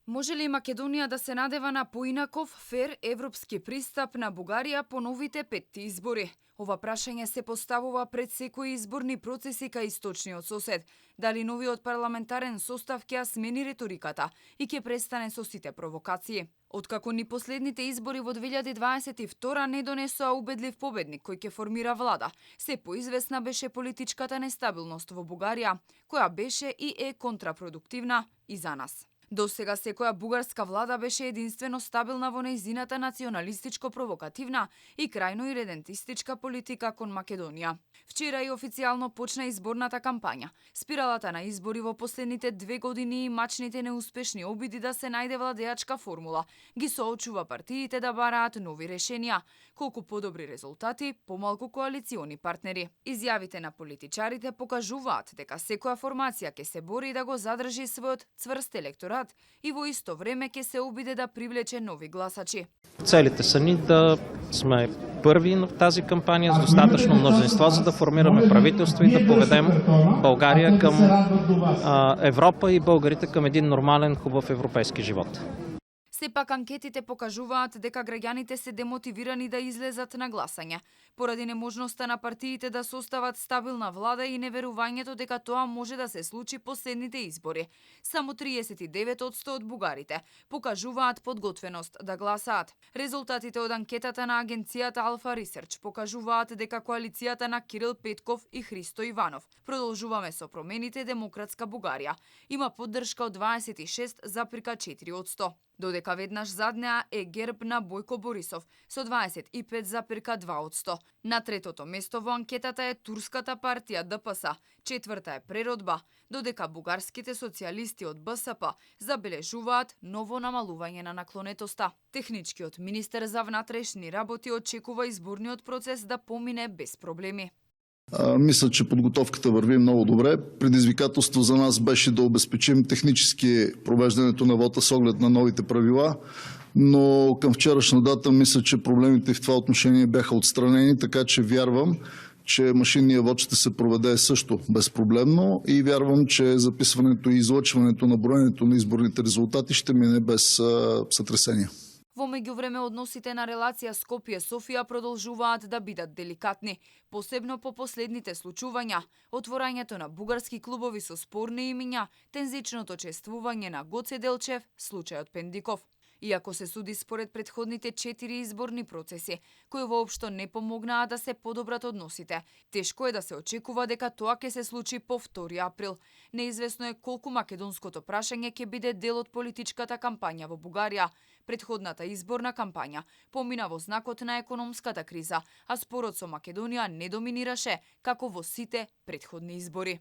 Може ли Македонија да се надева на поинаков, фер европски пристап на Бугарија по новите петти избори? Ова прашање се поставува пред секои изборни процеси кај источниот сосед. Дали новиот парламентарен состав ќе ја смени риториката и ќе престане со сите провокации? Откако ни последните избори во 2022 не донесоа убедлив победник кој ќе формира влада, се поизвестна беше политичката нестабилност во Бугарија, која беше и е контрапродуктивна и за нас. До сега секоја бугарска влада беше единствено стабилна во нејзината националистичко-провокативна и крајно иредентистичка политика кон Македонија. Вчера и официјално почна изборната кампања. Спиралата на избори во последните 2 години и мачните неуспешни обиди да се најде владеачка формула ги соочува партиите да бараат нови решенија. Колку подобри резултати, помалку коалициони партнери. Изјавите на политичарите покажуваат дека секоја формација ќе се бори да го задржи својот цврст електорат и во исто време ќе се обиде да привлече нови гласачи. Целите са ни да сме първи в тази кампания с достатъчно мнозинство, за да формираме правителство и да поведем България към Европа и българите към един нормален, хубав европейски живот. Сепак анкетите покажуваат дека граѓаните се демотивирани да излезат на гласање, поради неможноста на партиите да состават стабилна влада и неверувањето дека тоа може да се случи последните избори. Само 39% од бугарите покажуваат подготвеност да гласаат. Резултатите од анкетата на агенцијата Alpha Research покажуваат дека коалицијата на Кирил Петков и Христо Иванов, продолжуваме со промените Демократска Бугарија, има поддршка од 26,4%. Додека веднаш зад неа е ГЕРБ на Бојко Борисов со 25,2%. На третото место во анкетата е турската партија ДПС, четврта е Преродба, додека бугарските социјалисти од БСП забележуваат ново намалување на наклонетоста. Техничкиот министер за внатрешни работи очекува изборниот процес да помине без проблеми. Мисля, че подготовката върви много добре. Предизвикателство за нас беше да обезпечим технически провеждането на вота с оглед на новите правила, но към вчерашна дата мисля, че проблемите в това отношение бяха отстранени, така че вярвам, че машинният вод ще се проведе също безпроблемно и вярвам, че записването и излъчването на броенето на изборните резултати ще мине без сътресения. Во меѓувреме односите на релација Скопје-Софија продолжуваат да бидат деликатни, посебно по последните случувања, отворањето на бугарски клубови со спорни имиња, тензичното чествување на Гоце Делчев, случајот Пендиков. Иако се суди според предходните 4 изборни процеси, кои воопшто не помогнаа да се подобрат односите, тешко е да се очекува дека тоа ќе се случи по 2 април. Неизвестно е колку македонското прашање ќе биде дел од политичката кампања во Бугарија. Предходната изборна кампања помина во знакот на економската криза, а спорот со Македонија не доминираше, како во сите предходни избори.